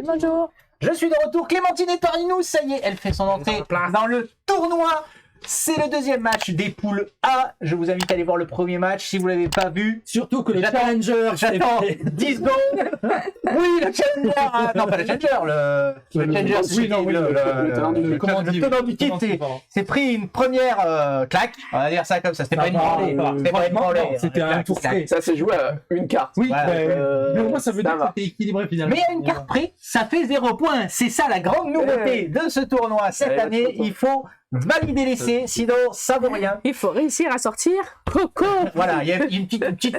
Bonjour. Je suis de retour. Clémentine est parmi nous. Ça y est, elle fait son entrée dans le tournoi. C'est le deuxième match des poules A. Je vous invite à aller voir le premier match si vous l'avez pas vu. Surtout que le challenger, J'attends 10 secondes. Oui, le challenger. Ah, non, pas le challenger. Le challenger, oui, non, oui, le tenant du titre. C'est pris une première claque. On va dire ça comme ça. C'était pas une branlée. C'était pas une branlée. C'était un tour près. Ça s'est joué à une carte. Oui, Voilà. mais au moins ça veut dire que c'était équilibré finalement. Mais à une carte près, ça fait 0 points. C'est ça la grande nouveauté de ce tournoi cette année. Il faut valider l'essai, sinon ça vaut rien. Il faut réussir à sortir Coco. Voilà, il y a une petite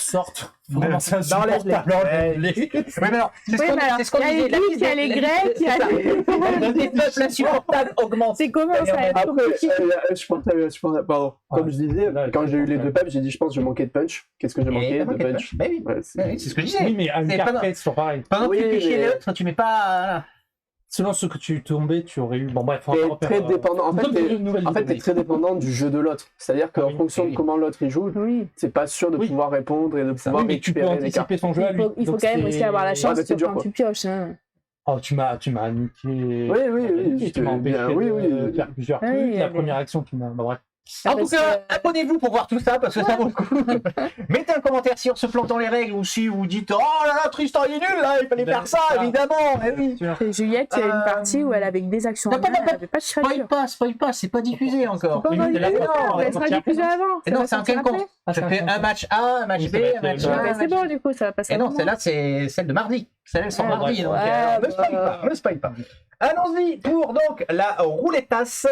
sorte. Vraiment, c'est dans les insupportable. Oui, mais alors, c'est ce qu'on Il y a disait. les Grecs, il y a les Grecs, il y a les... Les peuples insupportables augmentent. C'est comment ça va être Après, compliqué. pardon. Comme je disais, quand j'ai eu les deux peuples, j'ai dit, je pense que je manquais de punch. Qu'est-ce que j'ai manqué de punch? Mais oui, Ouais, c'est ce que je disais. Oui, mais à une carte près, c'est toujours pareil. Pendant que tu Oui, fais chier mais- l'autre, tu mets pas. Selon ce que tu tombais, tu aurais eu. Bon, bref, on T'es va refaire, très dépendant. En fait, t'es t'es très dépendant du jeu de l'autre. C'est-à-dire qu'en Oui, fonction de oui. comment l'autre il joue, Oui. c'est pas sûr de Oui. pouvoir répondre et de pouvoir Oui, mais tu peux récupérer les cartes. anticiper son jeu à lui. Il faut Donc, quand même c'est- aussi avoir la chance mais c'est dur, quand quoi. tu pioches. Hein. Oh, tu m'as niqué. Oui, Tu m'as empêché de faire plusieurs Oui, trucs. La mais- première action qui m'a. Bah, bref. En tout Parce cas, que- abonnez-vous pour voir tout ça parce que ça vaut le coup. Mettez un commentaire si on se plante dans les règles ou si vous dites oh là là, Tristan il est nul là, il fallait faire ça évidemment. Eh oui. Et Juliette, il y a une partie où elle avait que des actions. Non, en main, elle avait pas de Spoil créature. pas, c'est pas diffusé encore. Pas encore c'est la diffusé, première, non, on va elle sera sortir diffusée après. avant. Et Ça non, va c'est un sortir quel après. compte Ah, Je c'est un fais compte. un match A, un match Oui, B, ça va un être match le- A. Mais un c'est match- bon, du coup, ça va passer Et non, avant. celle-là c'est celle de mardi. Celle-là elles sont Ouais, mardi, ouais, donc ouais, ne spoil pas, ne spoil pas. Allons-y pour donc la roulettasse.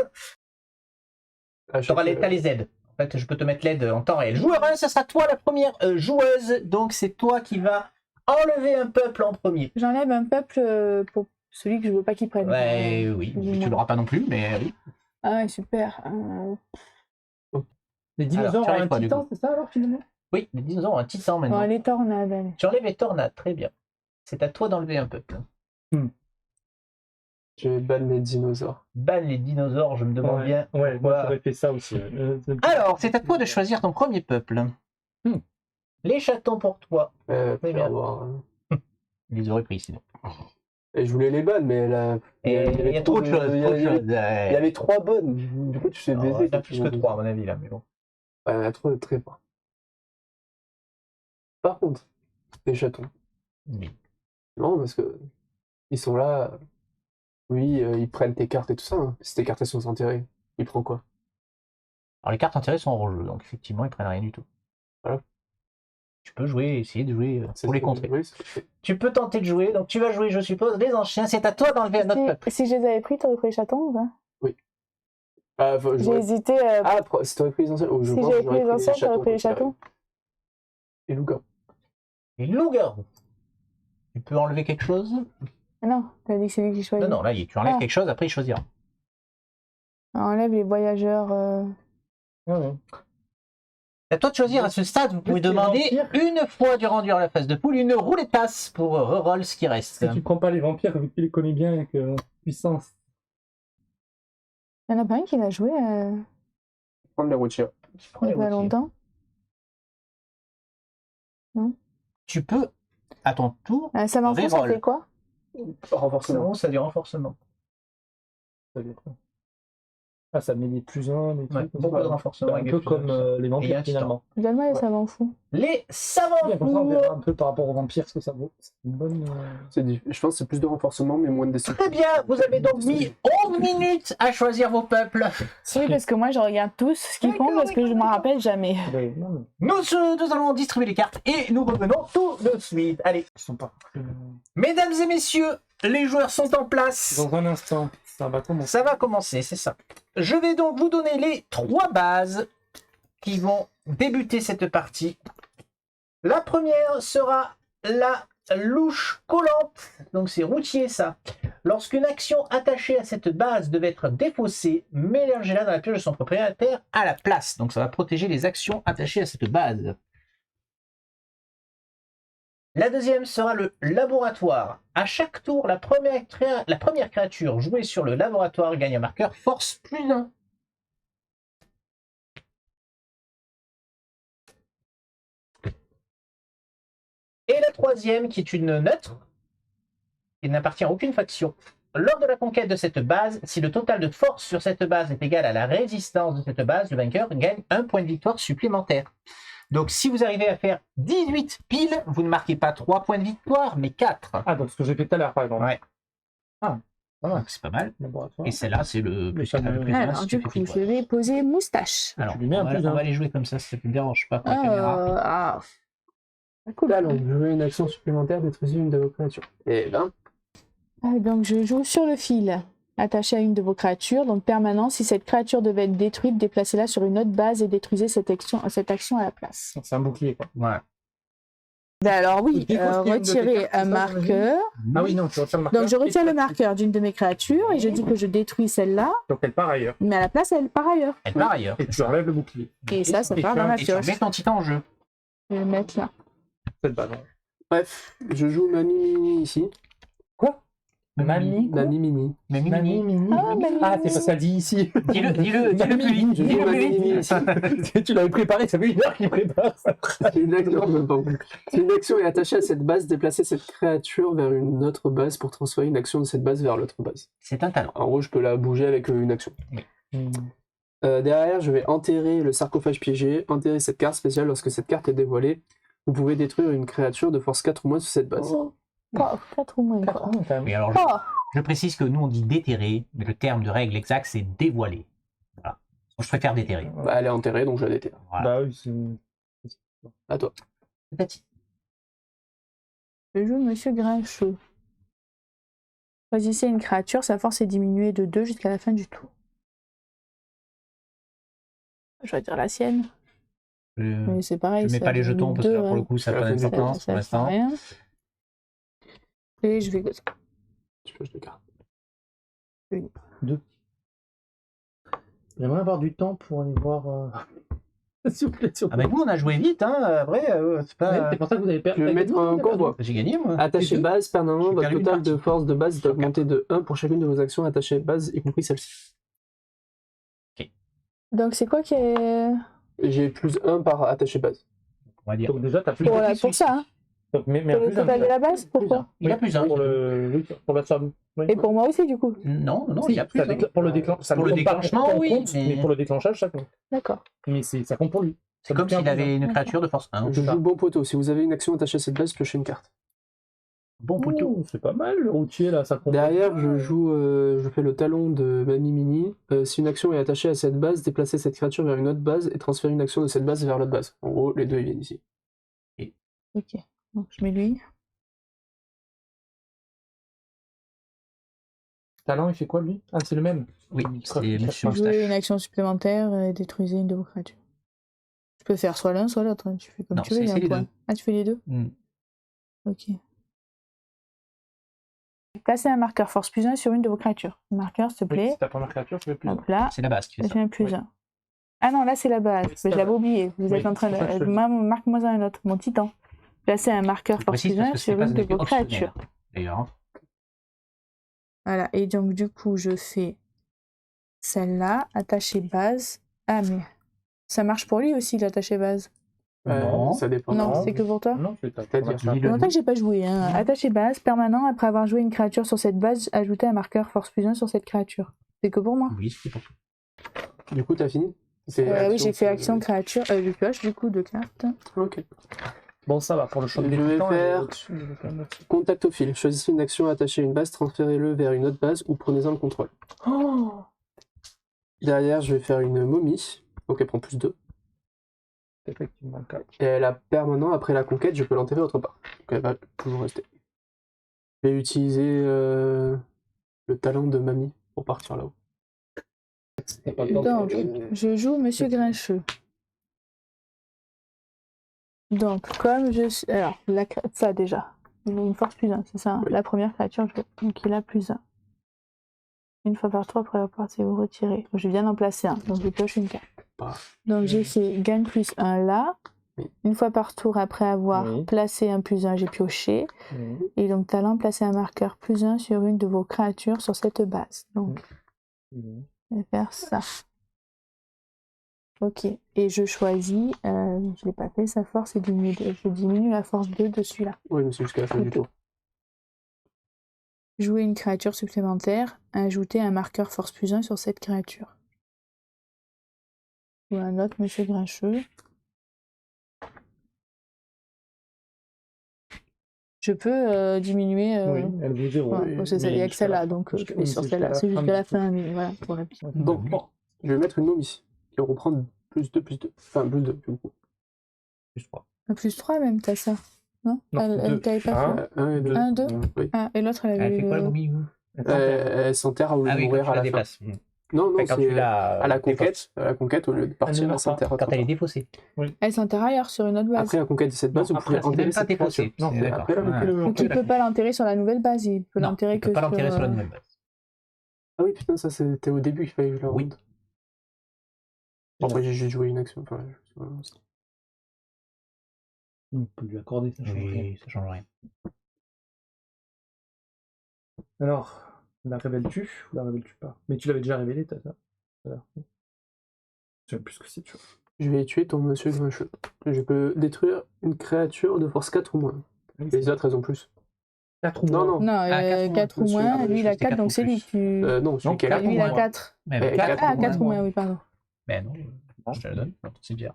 T'as les aides. En fait, je peux te mettre l'aide en temps réel. Joueur 1, ça sera toi la première joueuse. Donc, c'est toi qui vas enlever un peuple en premier. J'enlève un peuple pour celui que je veux pas qu'il prenne. Ouais, oui. Tu l'auras pas non plus, mais oui. Ah ouais, super. Les Alors, dinosaures tu ont arrives un pas, du titan, coup. c'est ça alors finalement? Oui, les dinosaures ont un titan maintenant. Bon, les tornades, allez. Tu enlèves les tornades, très bien. C'est à toi d'enlever un peuple. Je vais ban les dinosaures. Ban les dinosaures, je me demande bien. Ouais, moi pourquoi. j'aurais fait ça aussi. Alors, c'est à toi de choisir ton premier peuple. Les chatons pour toi. Faut bien. avoir, hein. Ils les auraient pris sinon. Et je voulais les bonnes, mais là, Et il y a trop de choses. Il y avait 3 bonnes. Du coup, tu sais baiser. Il y en a plus que 3 à mon avis là, mais bon. Ouais, il y en a trop de très bas. Par contre, les chatons. Oui. Non, parce que ils sont là. Oui, ils prennent tes cartes et tout ça. Hein. Si tes cartes elles sont enterrées, ils prennent quoi? Alors les cartes intérêt sont en jeu, donc effectivement ils prennent rien du tout. Voilà. Tu peux jouer, essayer de jouer C'est pour les ce que- contrer. Oui, c'est ce que je fais. Tu peux tenter de jouer, donc tu vas jouer, je suppose, les anciens. C'est à toi d'enlever un autre peuple. Si je les avais pris, t'aurais pris les chatons ou pas? Faut- J'ai j'aurais- hésité. Ah, si t'aurais pris les anciens. Si j'avais pris les anciens, t'aurais pris les chatons. Et loup-garou. Les loups-garous. Tu peux enlever quelque chose? Ah non, t'as dit que c'est lui qui choisit. Non, là, tu enlèves Ah. quelque chose, après il choisira. On enlève les voyageurs. C'est à toi de choisir à ce stade. Vous pouvez Les demander vampires. une fois durant la phase de poule une roulettasse pour reroll ce qui reste. Si tu prends pas les vampires, vu que tu les connais bien avec puissance. Il y en a pas un qui l'a joué Prendre les routiers. Prends il y les a pas routiers. longtemps. Tu peux, à ton tour, Ça m'enfonce, ça Reroll. fait quoi? Renforcement. ça du renforcement. Ça veut dire quoi? Ah, ça met des plus 1, des Ouais, trucs. comme beaucoup ça. de renforcement. Un avec peu des plus comme un. les Et un vampires titan. finalement. Donne-moi les Ouais. savants fous. Les savants Et comme ça, on fous. verra un peu par rapport aux vampires ce que ça vaut. C'est une bonne. Je pense que c'est plus de renforcement, mais moins de destruction. Très bien, vous avez donc mis 11 minutes à choisir vos peuples. Oui, parce que moi, je regarde tous ce qu'ils font parce que je m'en rappelle jamais. Non, mais Nous allons distribuer les cartes et nous revenons tout de suite. Allez, ils sont pas. mesdames et messieurs, les joueurs sont en place. Dans un instant, ça va commencer. Ça va commencer, c'est ça. Je vais donc vous donner les 3 bases qui vont débuter cette partie. La première sera la louche collante. Donc c'est routier ça. Lorsqu'une action attachée à cette base devait être défaussée, mélangez-la dans la pioche de son propriétaire à la place. Donc ça va protéger les actions attachées à cette base. La deuxième sera le laboratoire. À chaque tour, la première créature jouée sur le laboratoire gagne un marqueur force +1. Et la troisième, qui est une neutre, Il n'appartient à aucune faction. Lors de la conquête de cette base, si le total de force sur cette base est égal à la résistance de cette base, le vainqueur gagne un point de victoire supplémentaire. Donc si vous arrivez à faire 18 piles, vous ne marquez pas 3 points de victoire, mais 4. Ah, donc ce que j'ai fait tout à l'heure, par exemple. Ouais. Ah, voilà. Donc c'est pas mal. Laboratoire. Et celle-là, c'est le plus fameux- le plus un, Alors, si du tu fais coup, pile je poil. vais poser moustache. Alors, lui mets un on plus un. va les jouer comme ça ne te dérange pas pour la caméra. Ah, cool. Talon, jouer une action supplémentaire, détruisez une de vos créatures. Et ben, Ah, donc, je joue sur le fil, attaché à une de vos créatures. Donc, permanent, si cette créature devait être détruite, déplacez-la sur une autre base et détruisez cette action à la place. C'est un bouclier, quoi. Voilà. Ben alors oui, Il faut qu'il y ait une de tes retirer cartes, un c'est ça, marqueur. Ah oui, non, tu retires le marqueur. Donc je retire et le tu- marqueur d'une de mes créatures et je dis que je détruis celle-là, Donc elle part ailleurs. mais à la place elle part ailleurs. Elle part ailleurs. Et tu enlèves le bouclier. Et ça et part tu dans ma Et tu pioche. remets ton titan en jeu. Je vais le mettre là. Cette base. bref, je joue Mamie Mini ici. Quoi Mamie quoi Mamie Mini. Mais Mamie Mini. Ah, Mamie Ah, c'est Mini. parce que ça dit ici. Dis-le plus vite. Je joue Dis-le plus Mamie vite. Mini ici. Tu l'avais préparé, ça fait 1 heure qu'il prépare ça. C'est une action, c'est une action est attachée à cette base, déplacer cette créature vers une autre base pour transférer une action de cette base vers l'autre base. C'est un talent. En gros, je peux la bouger avec une action. Hmm. Derrière, je vais enterrer le sarcophage piégé, enterrer cette carte spéciale. Lorsque cette carte est dévoilée, vous pouvez détruire une créature de force 4 ou moins sur cette base. Oh, 4 ou moins quoi. Et alors, Oh, je précise que nous, on dit déterrer, mais le terme de règle exact, c'est dévoiler. Voilà. Je préfère déterrer. Bah, elle est enterrée, donc je la déterre. Voilà. Bah oui, c'est. À toi. Petit. je joue Monsieur Grincheux. Choisissez une créature, sa force est diminuée de 2 jusqu'à la fin du tour. Je vais dire la sienne. Mais c'est pareil. Je mets ça pas les jetons parce que là, pour le coup, ça Ouais, n'a pas c'est d'importance pour ça sert à l'instant. rien. Et je vais Tu pioches deux cartes. J'aimerais avoir du temps pour aller voir. S'il vous plaît, s'il vous Ah plaît. bah nous, on a joué vite, hein. Après, c'est Ouais, pas... c'est pour ça que vous avez perdu. Je vais mettre un convoi. J'ai gagné, moi. Attaché deux. base, permanent, J'ai votre perdu une total de partie. force de base est augmenté de 1 pour chacune de vos actions attachées base, y compris celle-ci. Donc c'est quoi qui est... J'ai plus 1 par attaché base. On va dire. Donc déjà, t'as plus Pour ça, hein. Donc, mais Pour le plus un, total de la base, plus pourquoi un. Il a plus un. Pour la somme. Oui. Et pour moi aussi, du coup. Non, non, Si, il y a plus ça un. déclenche- pour le ça Pour ne le compte pas déclenchement, ton oui, compte, mais- mais pour le déclenchage, ça compte. D'accord. Mais ça compte pour lui. C'est comme s'il avait une créature de force 1. Je ça. joue bon poteau. Si vous avez une action attachée à cette base, piochez une carte. Bon poteau. Oh, c'est pas mal le routier là, ça compte. Derrière, je fais le talon de Mamie Mini. Si une action est attachée à cette base, déplacez cette créature vers une autre base et transférez une action de cette base vers l'autre base. En gros, les deux ils viennent ici. Ok. Donc je mets lui. Talent, il fait quoi lui? Ah, c'est le même. Oui, c'est Monsieur Jouez une Moustache. action supplémentaire et détruisez une de vos créatures. Tu peux faire soit l'un, soit l'autre. Hein. Tu fais comme Non, tu veux. il y a c'est un les point. deux. Ah, tu fais les deux? Hmm. Ok. Placez un marqueur force plus 1 sur une de vos créatures. Marqueur, s'il te Oui, plaît. c'est ta première créature, tu fais plus. Donc là, C'est la base qui fait je ça. mets plus Oui. 1. Ah non, là c'est la base. Oui, c'est Mais je la l'avais base. oublié. Vous Oui, êtes en train c'est pour ça que je te de. le dis. Marque-moi un autre. Mon titan. Placez un marqueur Je force précise plus parce 1 que c'est sur pas une un de effet vos optionnel. créatures. D'ailleurs. Voilà. Et donc du coup, je fais celle-là, attachée base. Ah mais ça marche pour lui aussi l'attaché base. Non. Ça dépend. Non, Non. c'est que pour toi. Non, c'est ta C'est-à-dire, première dis-le. Longtemps que j'ai pas joué. Hein. Attaché base, permanent, après avoir joué une créature sur cette base, ajoutez un marqueur force plus 1 sur cette créature. C'est que pour moi. Oui, c'est pour tout. Du coup, t'as fini? Oui, j'ai fait action créature. Je pioche du coup 2 cartes. Ok. Bon, ça va pour le choc Je des vais titans, faire- elle est au-dessus, elle est quand même au-dessus. Contact au fil. Choisissez une action attachée à une base, transférez-le vers une autre base ou prenez-en le contrôle. Oh Derrière, je vais faire une momie. Donc elle prend plus 2. Effectivement, 4. Et elle a permanent, après la conquête, je peux l'enterrer autre part. Donc elle va toujours rester. Je vais utiliser le talent de mamie pour partir là-haut. T'as pas le temps de Donc, faire autre chose. je joue Monsieur Grincheux. Donc, comme je suis. Alors, ça déjà. Il a une force plus 1, c'est ça. Hein. Oui. La première créature, donc il a plus 1. Une fois par tour, après avoir passé, vous retirez. Je viens d'en placer un, donc je pioche une carte. Pas. Donc j'ai fait gagne plus 1 là. Oui. Une fois par tour, après avoir Oui. placé un plus 1, j'ai pioché. Mhm. Et donc, talent, placer un marqueur plus 1 sur une de vos créatures sur cette base. Donc, Mhm. je vais faire ça. Ok. Et je choisis, je l'ai pas fait, sa force est diminuée. Je diminue la force 2 de celui-là. Oui, mais c'est jusqu'à la fin du tour. Jouer une créature supplémentaire. Ajouter un marqueur force plus 1 sur cette créature. Ou un autre monsieur grincheux. Je peux diminuer. Oui, elle vaut 0. Ouais, c'est ça, il y a que celle-là, donc je vais sur celle-là. C'est jusqu'à la fin, mais voilà, pour la petite. Donc, je vais mettre une momie qui va reprendre plus 2, plus 2. Enfin, plus 2, du coup. Plus 3. Plus 3 même, t'as ça. Non, Non, elle deux. t'avait pas fait. 1 et 2. 1, 2. Oui. Ah, et l'autre, elle Elle avait. fait quoi, Louis? Elle s'enterre au lieu de mourir à la fin. déplaces. Non, non, Quand c'est tu l'as à la conquête. À la conquête, au lieu de partir, elle s'enterre. Quand elle est défaussée. Elle s'enterre ailleurs sur une autre base. Après la conquête de cette base, Non, vous pouvez après, C'est même enterrer pas cette créature. défaussée. Non, C'est d'accord. après la conquête. Donc il peut pas l'enterrer sur la nouvelle base, il peut Non, l'enterrer il que peut pas l'enterrer sur la sur. nouvelle base. Ah oui, putain, ça c'était au début, il fallait que je le Oui. rende. Bon, après, j'ai juste joué une action. Enfin, On peut lui accorder, ça change rien. Oui, ça change rien. Alors, la révèles-tu ou la révèles-tu pas? Mais tu l'avais déjà révélé, t'as ça. Je sais plus ce que c'est, tu vois. je vais tuer ton monsieur grincheux. Je peux détruire une créature de force 4 ou moins. Les autres, elles ont plus. 4 ou Non, moins. non. Non, 4 ou monsieur. moins, Ah, lui il je a sais 4, quatre donc ou c'est lui plus. que tu. Non, celui qui est là. Lui il a moins. 4. Même Eh, 4 Ah, 4 ou moins, oui, pardon. Mais non, je te la donne. C'est bien.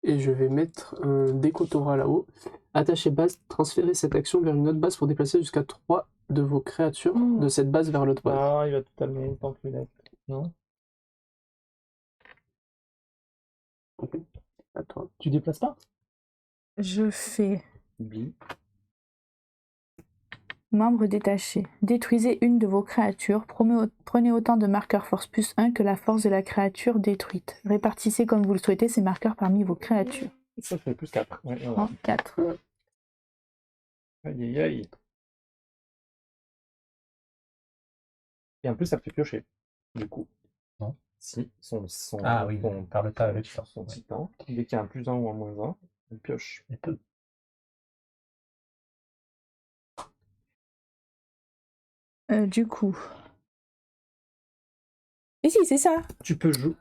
Et je vais mettre un décotora là-haut. Attacher base, transférer cette action vers une autre base pour déplacer jusqu'à 3 de vos créatures de cette base vers l'autre base. Ah, il va tout amener tant que lunette. Non? Ok. À toi. Tu déplaces pas? Je fais Oui. membre détaché. Détruisez une de vos créatures. Prenez autant de marqueurs force plus 1 que la force de la créature détruite. Répartissez comme vous le souhaitez ces marqueurs parmi vos créatures. Ça fait plus 4. Ouais, voilà. 4. Aïe, aïe, aïe. Et en plus, ça me fait piocher. Du coup. Non. Si, son Ah oui, son- par le tas, le titan. son titan. Dès qu'il y a un plus 1 ou un moins 1, il pioche. Elle peut. Du coup. Et si, c'est ça. Tu peux jouer.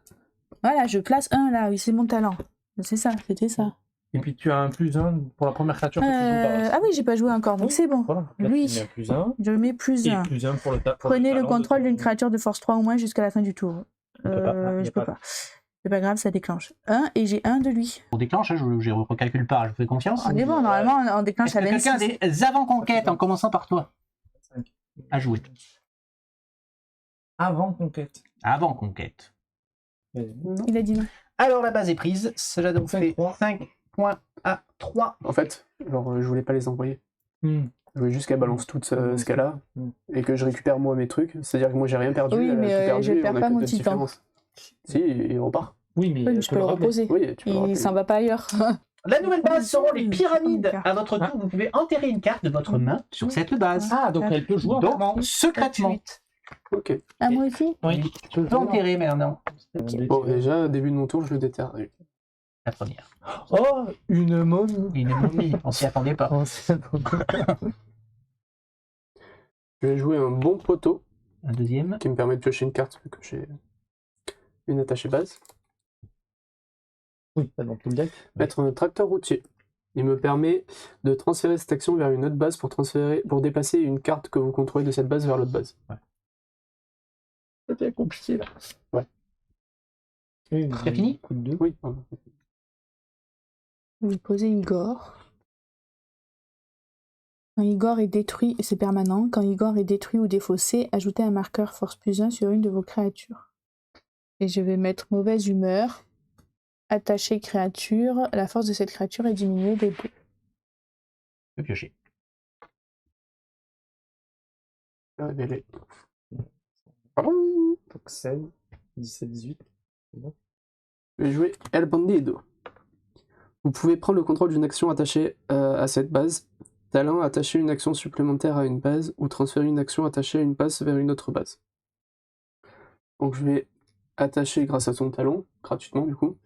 Voilà, je place 1 là, oui, c'est mon talent. C'est ça, c'était ça. Et puis tu as un plus 1 pour la première créature que tu joues. Ah oui, j'ai pas joué encore, donc Oui, c'est bon. Voilà. Là, Lui. tu mets un plus 1. Je mets plus Et 1. plus 1 pour le tas. Prenez le contrôle d'une créature de force 3 ou moins jusqu'à la fin du tour. peut pas. Je peux pas. C'est pas grave, ça déclenche. 1 et j'ai 1 de lui. On déclenche, je recalcule pas, je vous fais confiance. On est bon, normalement on déclenche Est-ce à que quelqu'un a 26. des avant-conquêtes en commençant par toi à jouer? Avant conquête. Avant-conquête. Il a dit non. Alors la base est prise, cela donc Cinq fait points. 5 points à 3. En fait, genre, je voulais pas les envoyer. Hmm. Je voulais juste qu'elle balance tout ce qu'elle a et que je récupère moi mes trucs. C'est-à-dire que moi j'ai rien perdu. Oui, elle a mais, tout perdu je et perds on a pas que mon de titan. différence. Si, il repart. Oui, mais Oui, mais je peux le reposer. Oui, tu peux le Il rappeler. s'en va pas ailleurs. La nouvelle base seront les pyramides. Ah. À votre tour, vous pouvez enterrer une carte de votre main sur cette base. Ah, donc elle peut jouer en Donc, permanence. secrètement. Ok. Ah, moi aussi. Oui. Tu peux enterrer maintenant. Bon, déjà, début de mon tour, je le déterre. La première. Oh, une momie. Une momie, on s'y attendait pas. Oh, c'est bon. Je vais jouer un bon poteau Un deuxième. qui me permet de piocher une carte vu que j'ai une attachée base. Oui, dans tout le deck. Mettre un tracteur routier. Il me permet de transférer cette action vers une autre base pour déplacer une carte que vous contrôlez de cette base vers l'autre base. C'est bien compliqué là. Ouais. C'est fini? Coup de 2. Oui, pardon. Vous posez Igor. Quand Igor est détruit, c'est permanent. Quand Igor est détruit ou défaussé, ajoutez un marqueur force plus 1 sur une de vos créatures. Et je vais mettre mauvaise humeur. Attacher créature. La force de cette créature est diminuée de 2. Je peux piocher. Révéler. Donc 16, 17, 18. Je vais jouer El Bandido. Vous pouvez prendre le contrôle d'une action attachée à cette base. Talent, attacher une action supplémentaire à une base ou transférer une action attachée à une base vers une autre base. Donc je vais attacher grâce à son talon, gratuitement du coup,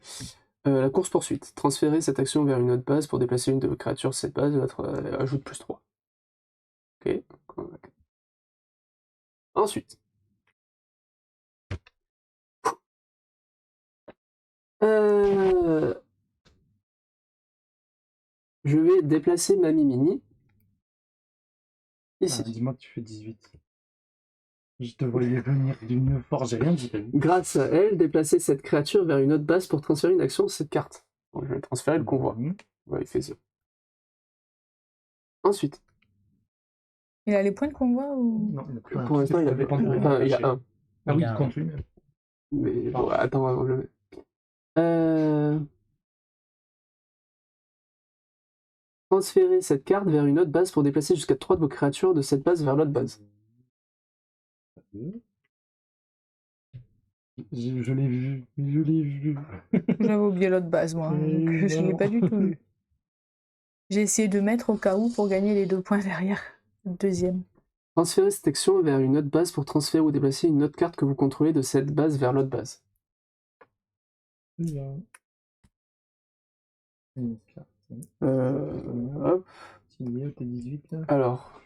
la course-poursuite. Transférer cette action vers une autre base pour déplacer une de vos créatures. Cette base ajoute plus 3. Ok. Ensuite. Je vais déplacer ma Mimini Ici. Dis-moi que tu fais 18. Je te voyais venir d'une force, j'ai rien dit. t'as vu. Grâce à elle, déplacer cette créature vers une autre base pour transférer une action de cette carte. Donc, je vais transférer le convoi. Ouais, il fait ça. Ensuite, Il a les points de convoi ou... Non, il n'a plus rien. pour l'instant, il a dépend de enfin, il y a un. Ah oui, Il y a un. compte lui-même. Mais bon, Pardon. attends, avant de le mettre. Transférer cette carte vers une autre base pour déplacer jusqu'à 3 de vos créatures de cette base vers l'autre base. Je l'ai vu, je l'ai vu. J'avais oublié l'autre base, moi. Donc, je l'ai pas du tout vu. J'ai essayé de mettre au cas où pour gagner les 2 points derrière. Le deuxième. Transférer cette action vers une autre base pour transférer ou déplacer une autre carte que vous contrôlez de cette base vers l'autre base. Hop. T'es 18 là. Alors.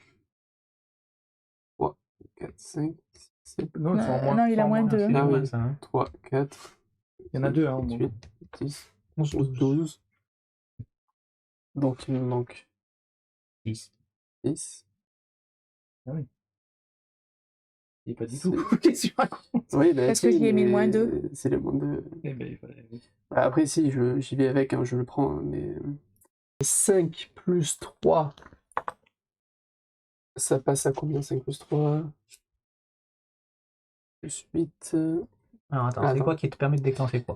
3, 4, 5, 6, 7, Non, ils sont en moins. Non, il a moins de 2. Ah oui. Ouais, ça, hein. 3, 4. Il y en a 2, hein, au moins. 8, 10, 11, 12. Donc il me manque 10. 10. Il est pas du C'est- tout. Qu'est-ce que tu racontes? Oui, ben, Parce que si, j'y ai mis mais moins 2. C'est le moins 2. Eh ben, il fallait- Après, si, j'y vais avec, hein, je le prends, hein, mais. 5 plus 3. Ça passe à combien 5 plus 3 plus 8. Alors attends, c'est Attends. quoi qui te permet de déclencher quoi?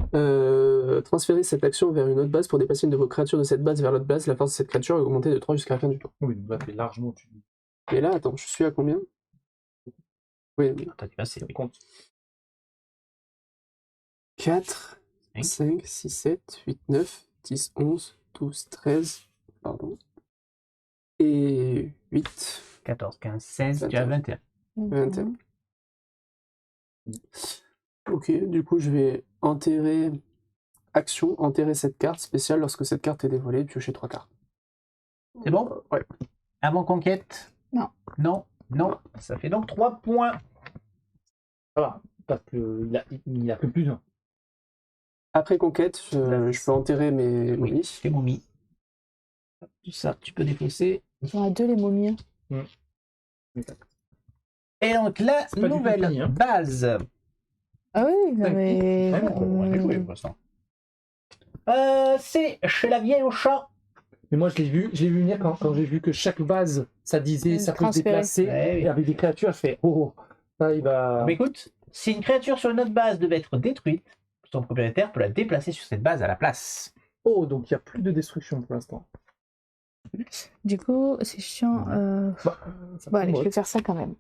Transférer cette action vers une autre base pour déplacer une de vos créatures de cette base vers l'autre base. La force de cette créature est augmentée de 3 jusqu'à la fin du tour. Oui, donc là, t'es largement au-dessus. Et là, attends, je suis à combien? Oui, T'as dû passer, oui. Compte. 4, 5, 6, 7, 8, 9, 10, 11, 12, 13, pardon. Et 8, 14, 15, 16, tu as 21. 21. Ok, du coup, je vais enterrer cette carte spéciale lorsque cette carte est dévoilée, piocher 3 cartes. C'est bon? Ouais. Avant conquête? Non. Non, non. Ça fait donc 3 points. Ça va, parce qu'il a que plus un. Après conquête, je peux enterrer mes Oui, momies. tes momies. Tout ça, tu peux défausser. Ils sont à 2 les momies. Et donc la C'est pas du tout nouvelle fini, hein. base. Ah oui, non Ouais, mais... On va jouer pour l'instant. C'est chez la vieille au chat. Mais moi, je l'ai vu venir quand j'ai vu que chaque base, ça disait, ça peut se Transférer. déplacer. Ouais, oui. Et avec des créatures, je fais, oh, ça, il va... Mais écoute, si une créature sur une autre base devait être détruite, son propriétaire peut la déplacer sur cette base à la place. Oh, donc il n'y a plus de destruction pour l'instant. Du coup, c'est chiant. Ça Bon, allez, je vais faire ça quand même.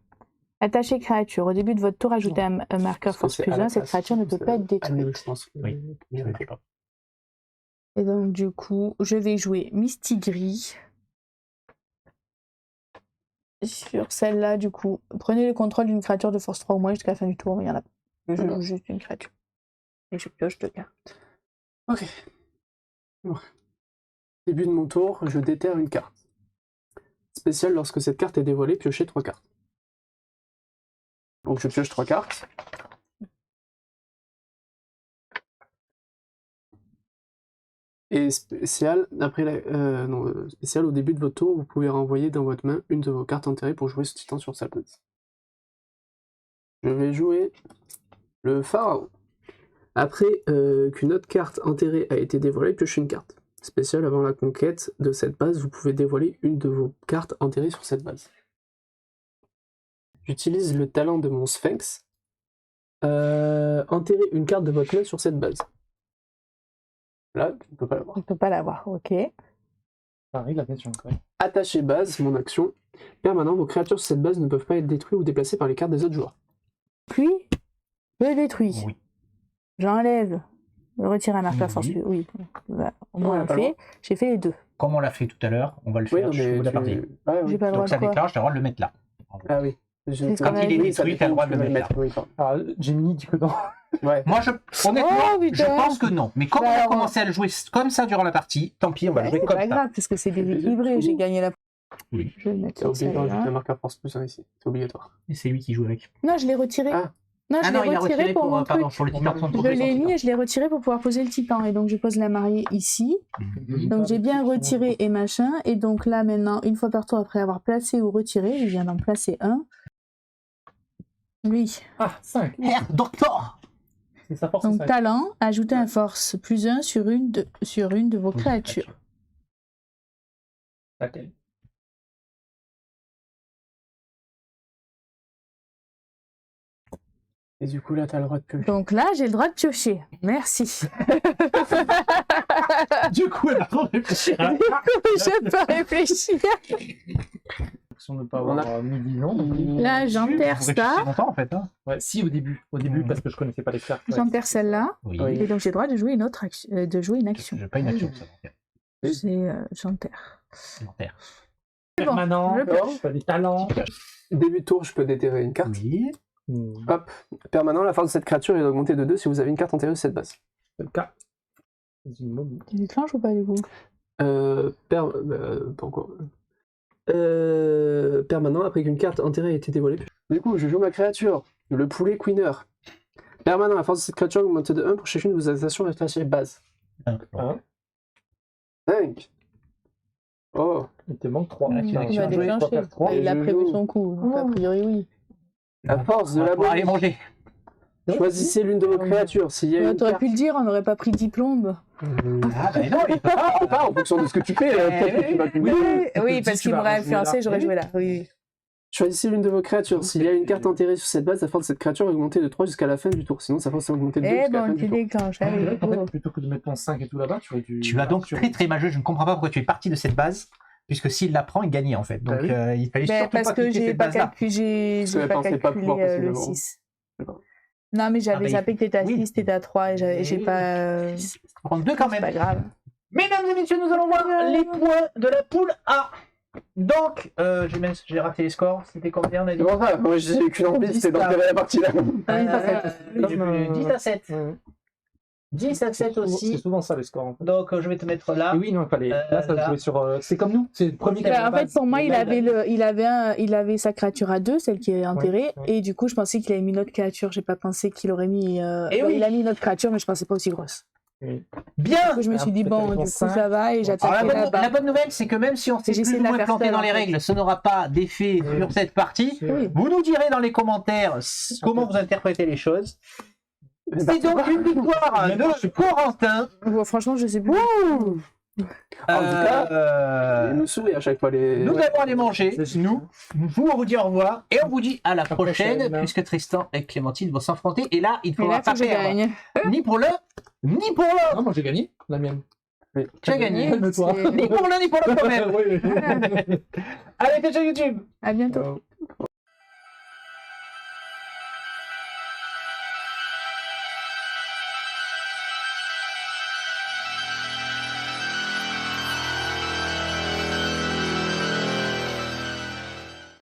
Attacher créature. Au début de votre tour, ajoutez un marqueur Parce que force c'est plus à la 1. Cette place. créature ne peut pas être détruite. Je pense. Oui. Je sais pas. Et donc, du coup, je vais jouer Mistigris. Sur celle-là, du coup, prenez le contrôle d'une créature de force 3 ou moins jusqu'à la fin du tour. Il y en a pas. Je joue juste une créature. Et je pioche 2 cartes. Ok. Bon. Début de mon tour, je déterre une carte. Spécial, lorsque cette carte est dévoilée, piochez 3 cartes. Donc je pioche 3 cartes. Et spécial, spécial, au début de votre tour, vous pouvez renvoyer dans votre main une de vos cartes enterrées pour jouer ce titan sur sa base. Je vais jouer le pharaon. Après qu'une autre carte enterrée a été dévoilée, piochez une carte. Spécial, avant la conquête de cette base, vous pouvez dévoiler une de vos cartes enterrées sur cette base. J'utilise le talent de mon sphinx. Enterrez une carte de votre main sur cette base. Là, tu ne peux pas l'avoir. On ne peut pas l'avoir, ok. Pareil, la question. Ouais. Attacher base, mon action. Permanent, vos créatures sur cette base ne peuvent pas être détruites ou déplacées par les cartes des autres joueurs. Puis, je détruis. Oui. J'enlève. Je retire un marqueur force plus. Oui. Voilà. Au moins, Ouais, on pas fait. loin. J'ai fait les 2. Comme on l'a fait tout à l'heure, on va le Oui, faire non, jusqu'au bout de la partie. Ouais, oui. J'ai pas le droit Donc de ça quoi. déclenche, j'ai le droit de le mettre là. Ah oui. C'est ce qu'on Quand a il est dit. détruit, t'as le droit de le mettre là. Oui, pardon. Alors, Gemini dit que non. Ouais. Moi, honnêtement, Oh, je putain. pense que non. Mais comme Bah, on a alors, commencé à le jouer comme ça durant la partie, tant pis, on va le jouer C'est comme pas ça. grave, parce que c'est déséquilibré. J'ai gagné la. Oui. Je vais le mettre C'est sur obligatoire, celle-là. j'ai un marqueur force plus 1 ici. C'est obligatoire. Et c'est lui qui joue avec. Non, je l'ai retiré. Ah. Non, Ah je non, l'ai il a retiré pour mon pardon, truc. pour le titan de son Je l'ai mis et je l'ai retiré pour pouvoir poser le titan. Et donc, je pose la mariée ici. Donc, j'ai bien retiré et machin. Et donc, là, maintenant, une fois par tour, après avoir placé ou retiré, je viens d'en placer un. Lui. Ah, 5. Herr Doctor. C'est sa force. Donc, 5. talent, ajouter un force +1 sur une de vos créatures. Laquelle? Et du coup, là, t'as le droit de piocher. Donc là, j'ai le droit de piocher. Merci. Du coup, elle a trop réfléchi. Je peux réfléchir. Si on ne pas avoir midi, non. Là, j'enterre C'est ça. longtemps en fait. Hein. Ouais, si, au début, parce que je connaissais pas les cartes. Ouais. J'enterre celle-là. Oui. Et donc, j'ai le droit de jouer une autre action, de jouer une action. J'ai pas une action ça. C'est j'enterre. Inventaire. C'est bon, Permanent, je pioche. je fais des talents. Début de tour, je peux déterrer une carte. Oui. Hop, permanent, la force de cette créature est augmentée de 2 si vous avez une carte enterrée sur cette base. C'est le cas. C'est une momie. Tu déclenches ou pas du coup? Pourquoi permanent, après qu'une carte enterrée ait été dévoilée. Du coup, je joue ma créature, le poulet Queener. Permanent, la force de cette créature augmente de 1 pour chacune de vos actions attachées base. 5. Oh, Il te manque 3. Ah, tu vas Il va déclencher. Il a prévu son coup. Donc, a priori, oui. la force de la Aller manger. Choisissez l'une de vos créatures. S'il y a une T'aurais carte... pu le dire, on n'aurait pas pris 10 plombes. Ah ben non, il peut pas. Pas en fonction de ce que tu fais, peut-être que tu vas plus Oui, parce qu'il m'aurait influencé, j'aurais joué là. Oui. Choisissez l'une de vos créatures. S'il y a une carte enterrée sur cette base, la force de cette créature est augmentée de 3 jusqu'à la fin du tour. Sinon, sa force est augmentée de 2 Eh jusqu'à la fin bon, du tu tour. déclenches. En Allez, fait, go. plutôt que de mettre ton 5 et tout là-bas, tu aurais dû. Tu vas donc très très majeur. Je ne comprends pas pourquoi tu es parti de cette base, puisque s'il la prend, il gagnait en fait. Donc Bah oui. il fallait Ben, surtout parce pas que cliquer j'ai cette pas base-là. calculé, Parce que elle pensait pas pouvoir le passer devant. 6. D'accord. Non, mais Ah, j'avais bah, zappé que t'étais à oui. 6, t'étais à 3 et j'ai Oui. pas. Par contre, deux quand C'est même. pas grave. Mesdames et messieurs, nous allons voir les points de la poule A. Donc, j'ai raté les scores. C'était combien on a dit C'est pour ça, moi j'ai qu'une envie, c'était d'enterrer la partie là. 10 à 7. 10 à 7 C'est aussi. souvent ça les scores. En fait. Donc, je vais te mettre là. Et oui, non, il fallait. Là, ça là. jouait sur. C'est comme nous, c'est le premier qui avait Ben, la en fait, base. pour moi, Et là, il avait sa créature à 2, celle qui est enterrée, oui. et du coup, je pensais qu'il avait mis une autre créature. J'ai pas pensé qu'il aurait mis. Eh oui. Il a mis une autre créature, mais je pensais pas aussi grosse. Oui. Bien. Du coup, je me suis dit, peut-être bon, avec du ton coup, 5. ça va, et Alors, j'attaquais là-bas. la bonne nouvelle, c'est que même si on s'est J'ai plus essayé ou de la moins faire planté seule, dans en les fait. règles, ce n'aura pas d'effet Oui. sur cette partie. Oui. Vous nous direz dans les commentaires comment vous interprétez les choses. C'est donc une victoire de Corentin. Bon, franchement, je sais plus. En tout cas, il nous sourit à chaque fois les. Nous allons aller manger. C'est Nous, on vous dit au revoir et on vous dit à la prochaine, prochaine. puisque Tristan et Clémentine vont s'affronter. Et là, il ne Mais faudra là, faut pas que je perdre. gagne. Ni pour l'un, ni pour l'autre. Non, moi j'ai gagné, la mienne. Tu as gagné. Mais toi. C'est- Ni pour l'un, ni pour l'autre quand même. Oui. Allez, t'es sur YouTube. À bientôt. Ciao.